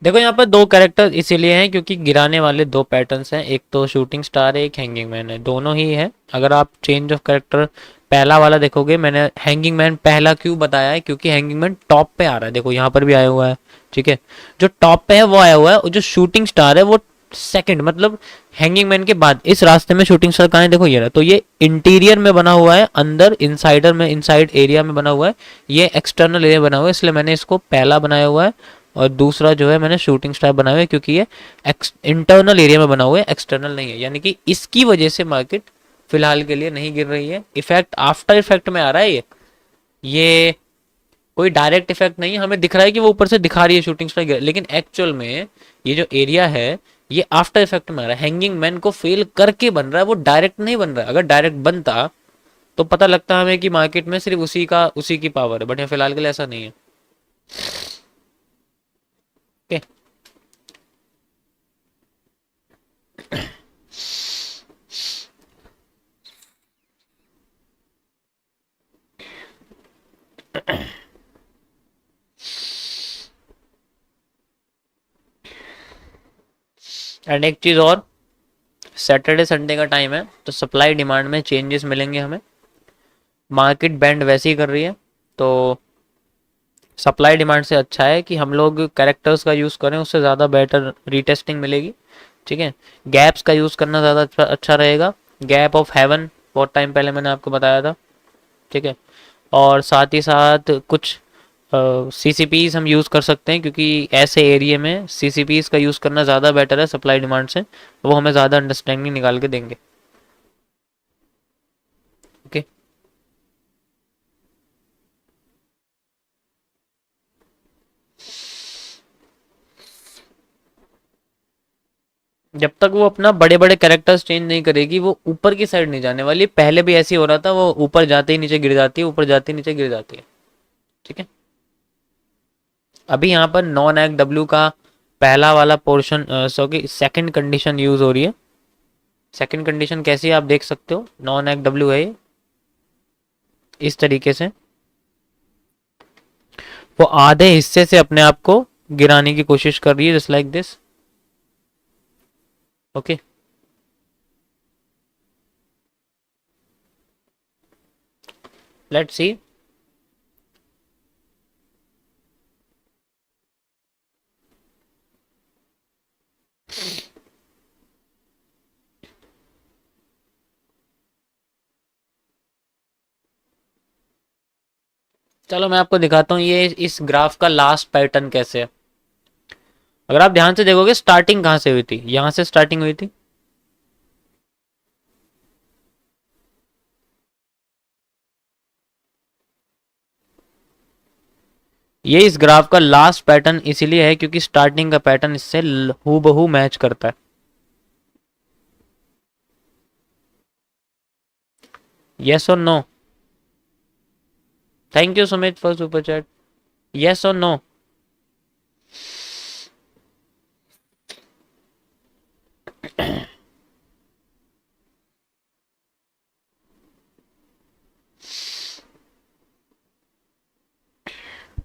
देखो यहाँ पर दो कैरेक्टर इसीलिए हैं क्योंकि गिराने वाले दो पैटर्न्स हैं, एक तो शूटिंग स्टार है, एक हैंगिंग मैन है, दोनों ही है। अगर आप चेंज ऑफ कैरेक्टर पहला वाला देखोगे, मैंने हैंगिंग मैन पहला क्यों बताया है, क्योंकि हैंगिंग मैन टॉप पे आ रहा है, देखो यहाँ पर भी आया हुआ है। ठीक है, जो टॉप पे है वो आया हुआ है, और जो शूटिंग स्टार है वो सेकंड, मतलब हैंगिंग मैन के बाद इस रास्ते में शूटिंग स्टार कहाँ है, देखो ये रहा। तो ये इंटीरियर में बना हुआ है, अंदर इनसाइडर में, इनसाइड एरिया में बना हुआ है, ये एक्सटर्नल एरिया बना हुआ है, इसलिए मैंने इसको पहला बनाया हुआ है। और दूसरा जो है मैंने शूटिंग स्टार बनाया हुआ है, क्योंकि ये इंटरनल एरिया में बना हुआ है, एक्सटर्नल नहीं है, यानी कि इसकी वजह से मार्केट फिलहाल के लिए नहीं गिर रही है। इफेक्ट आफ्टर इफेक्ट में आ रहा है ये कोई डायरेक्ट इफेक्ट नहीं है, हमें दिख रहा है कि वो ऊपर से दिखा रही है शूटिंग स्टार, लेकिन एक्चुअल में ये जो एरिया है ये आफ्टर इफेक्ट में आ रहा है, हैंगिंग मैन को फेल करके बन रहा है, वो डायरेक्ट नहीं बन रहा है। अगर डायरेक्ट बनता तो पता लगता हमें कि मार्केट में सिर्फ उसी की पावर है, बट फिलहाल के लिए ऐसा नहीं है। ओके, एंड एक चीज और, सैटरडे संडे का टाइम है तो सप्लाई डिमांड में चेंजेस मिलेंगे हमें। मार्केट बैंड वैसे ही कर रही है, तो सप्लाई डिमांड से अच्छा है कि हम लोग कैरेक्टर्स का यूज़ करें, उससे ज़्यादा बेटर रीटेस्टिंग मिलेगी। ठीक है, गैप्स का यूज़ करना ज़्यादा अच्छा रहेगा। गैप ऑफ हेवन बहुत टाइम पहले मैंने आपको बताया था। ठीक है, और साथ ही साथ कुछ सी सी पीज हम यूज़ कर सकते हैं, क्योंकि ऐसे एरिया में सी सी पीज का यूज़ करना ज़्यादा बेटर है सप्लाई डिमांड से, वो हमें ज़्यादा अंडरस्टैंडिंग निकाल के देंगे। ओके, जब तक वो अपना बड़े बड़े कैरेक्टर्स चेंज नहीं करेगी वो ऊपर की साइड नहीं जाने वाली। पहले भी ऐसे ही हो रहा था, वो ऊपर जाते ही नीचे गिर जाती है, ऊपर जाते ही नीचे गिर जाती है। ठीक है, अभी यहाँ पर नॉन एक्ट डब्ल्यू का पहला वाला portion, sorry second condition use हो रही है। सेकंड कंडीशन कैसी है आप देख सकते हो, नॉन एक्ट डब्ल्यू है ये, इस तरीके से वो आधे हिस्से से अपने आप को गिराने की कोशिश कर रही है, just like this. Okay, let's see. चलो मैं आपको दिखाता हूँ ये इस ग्राफ का लास्ट पैटर्न कैसे है। अगर आप ध्यान से देखोगे स्टार्टिंग कहाँ से हुई थी, यहाँ से स्टार्टिंग हुई थी। ये इस ग्राफ का लास्ट पैटर्न इसीलिए है क्योंकि स्टार्टिंग का पैटर्न इससे हूबहू मैच करता है। Yes or no? Thank you Sumit for super chat. Yes or no?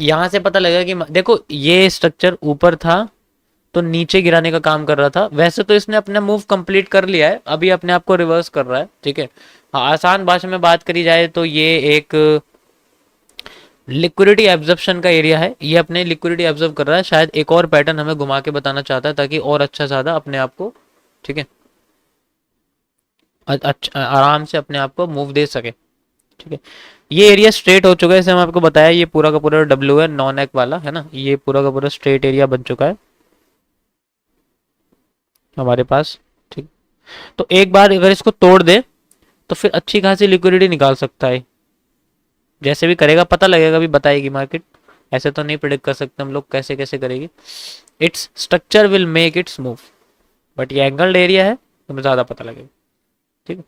यहां से पता लगेगा कि देखो ये स्ट्रक्चर ऊपर था तो नीचे गिराने का काम कर रहा था, वैसे तो इसने अपना मूव कंप्लीट कर लिया है, अभी अपने आप को रिवर्स कर रहा है। ठीक है, हाँ, आसान भाषा में बात करी जाए तो ये एक लिक्विडिटी एब्जॉर्प्शन का एरिया है, ये अपने लिक्विडिटी एब्जॉर्ब कर रहा है, शायद एक और पैटर्न हमें घुमा के बताना चाहता है ताकि और अच्छा ज्यादा अपने आप को, ठीक है, अच्छा आराम से अपने आप को मूव दे सके। ठीक है, ये एरिया स्ट्रेट हो चुका है, जैसे हम आपको बताया, ये पूरा का पूरा डब्ल्यू है, नॉन एक वाला है ना, ये पूरा का पूरा स्ट्रेट एरिया बन चुका है हमारे पास। ठीक, तो एक बार अगर इसको तोड़ दे तो फिर अच्छी खासी लिक्विडिटी निकाल सकता है, जैसे भी करेगा पता लगेगा, भी बताएगी मार्केट, ऐसे तो नहीं प्रिडिक्ट कर सकते हम लोग कैसे कैसे करेगी। Its structure will make it's move, but ये एंगल्ड एरिया है तो ज़्यादा पता लगेगा। ठीक है,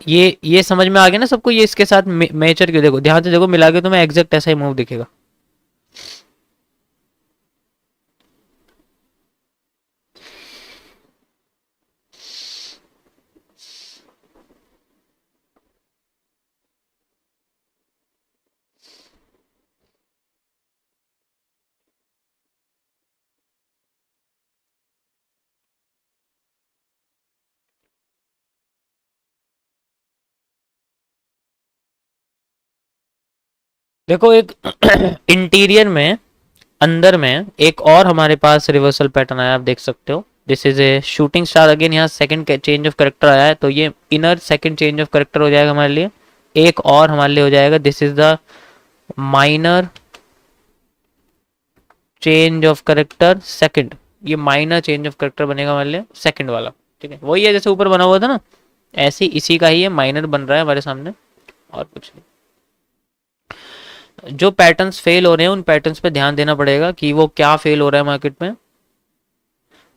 ये समझ में आ गया ना सबको, ये इसके साथ मेचर क्यों, देखो ध्यान से देखो, मिला के तुम्हें एग्जैक्ट ऐसा ही मूव दिखेगा। देखो एक इंटीरियर में, अंदर में एक और हमारे पास रिवर्सल पैटर्न आया, आप देख सकते हो। This is a shooting star again, यहाँ सेकंड चेंज ऑफ करेक्टर आया है, तो ये inner second change of character हो जाएगा हमारे लिए। एक और हमारे लिए हो जाएगा, this is the minor change of character second. ये माइनर चेंज ऑफ करेक्टर बनेगा हमारे लिए सेकंड वाला, ठीक है। वही है जैसे ऊपर बना हुआ था ना, ऐसे इसी का ही है, माइनर बन रहा है हमारे सामने, और कुछ नहीं। जो पैटर्न्स फेल हो रहे हैं उन पैटर्न्स पे ध्यान देना पड़ेगा कि वो क्या फेल हो रहा है मार्केट में।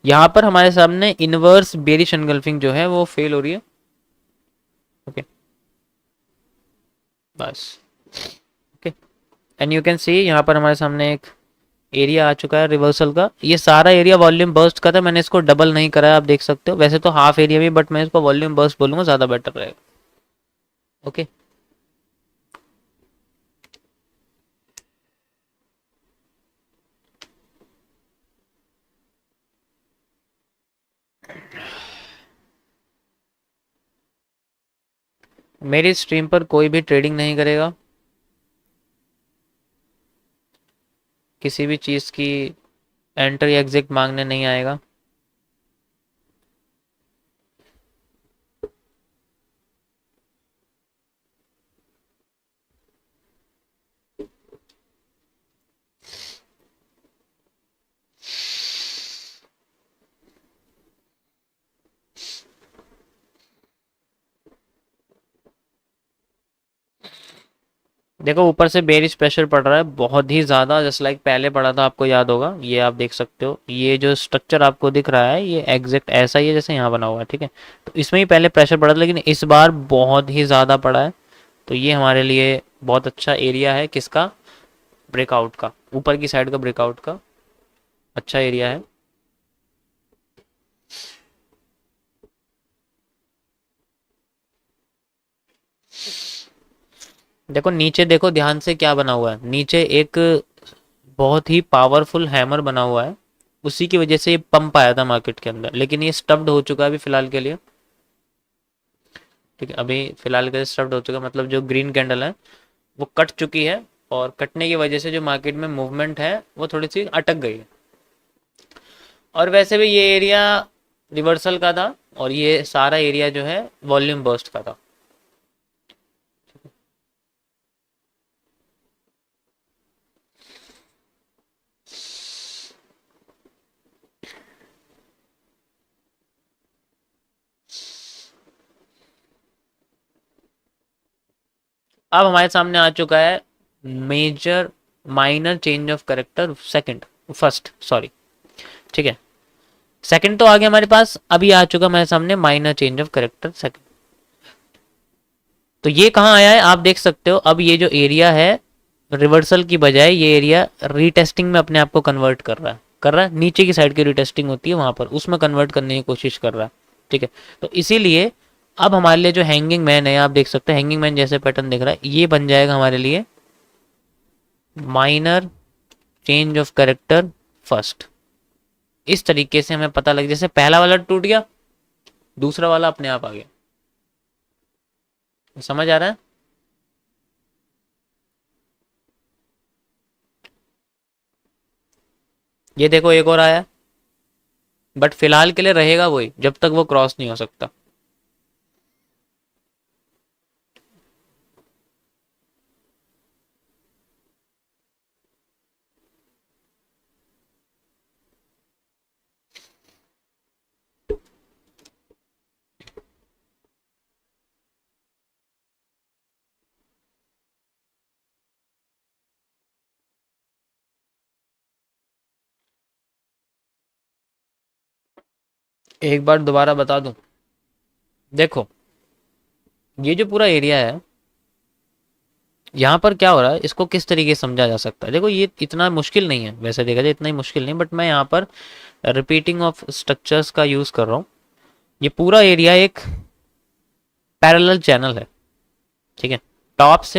यहाँ पर हमारे सामने इनवर्स बेरिश एनगल्फिंग जो है वो फेल हो रही है, ओके बस, okay. And you can see यहाँ पर हमारे सामने एक एरिया आ चुका है रिवर्सल का। ये सारा एरिया वॉल्यूम बर्स्ट का था, मैंने इसको डबल नहीं करा है, आप देख सकते हो। वैसे तो हाफ एरिया भी, बट मैं इसको वॉल्यूम बर्स्ट बोलूंगा, ज़्यादा बेटर रहेगा, ओके। मेरी स्ट्रीम पर कोई भी ट्रेडिंग नहीं करेगा, किसी भी चीज़ की एंटर या एग्जिट मांगने नहीं आएगा। देखो ऊपर से बेरिश प्रेशर पड़ रहा है बहुत ही ज़्यादा, जस्ट लाइक पहले पड़ा था, आपको याद होगा। ये आप देख सकते हो, ये जो स्ट्रक्चर आपको दिख रहा है ये एग्जैक्ट ऐसा ही है जैसे यहाँ बना हुआ है, ठीक है। तो इसमें ही पहले प्रेशर पड़ा था, लेकिन इस बार बहुत ही ज़्यादा पड़ा है। तो ये हमारे लिए बहुत अच्छा एरिया है, किसका, ब्रेकआउट का, ऊपर की साइड का ब्रेकआउट का अच्छा एरिया है। देखो नीचे देखो ध्यान से क्या बना हुआ है, नीचे एक बहुत ही पावरफुल हैमर बना हुआ है, उसी की वजह से ये पंप आया था मार्केट के अंदर, लेकिन ये स्टब्ड हो चुका है अभी फिलहाल के लिए, ठीक है। अभी फिलहाल के लिए स्टब्ड हो चुका है, मतलब जो ग्रीन कैंडल है वो कट चुकी है, और कटने की वजह से जो मार्केट में मूवमेंट है वो थोड़ी सी अटक गई है। और वैसे भी ये एरिया रिवर्सल का था, और ये सारा एरिया जो है वॉल्यूम बर्स्ट का था। अब हमारे सामने आ चुका है major minor change of character second, first sorry, ठीक है। सेकंड तो आ गया हमारे पास, अभी आ चुका हमारे सामने minor change of character second. तो ये कहाँ आया है आप देख सकते हो। अब ये जो एरिया है रिवर्सल की बजाय ये एरिया रीटेस्टिंग में अपने आप को कन्वर्ट कर रहा है, नीचे की साइड की रीटेस्टिंग होती है वहां पर, उसमें कन्वर्ट करने की कोशिश कर रहा है, ठीक है। तो इसीलिए अब हमारे लिए जो हैंगिंग मैन है, आप देख सकते हैं हैंगिंग मैन जैसे पैटर्न दिख रहा है, ये बन जाएगा हमारे लिए minor change of character first. इस तरीके से हमें पता लग, जैसे पहला वाला टूट गया, दूसरा वाला अपने आप आ गया, समझ आ रहा है। ये देखो एक और आया, बट फिलहाल के लिए रहेगा वही जब तक वो क्रॉस नहीं हो सकता। एक बार दोबारा बता दूं, देखो ये जो पूरा एरिया है यहाँ पर क्या हो रहा है, इसको किस तरीके से समझा जा सकता है। देखो ये इतना मुश्किल नहीं है, वैसे देखा जाए इतना ही मुश्किल नहीं, बट मैं यहाँ पर रिपीटिंग ऑफ स्ट्रक्चर्स का यूज कर रहा हूँ। ये पूरा एरिया एक पैरेलल चैनल है, ठीक है। टॉप से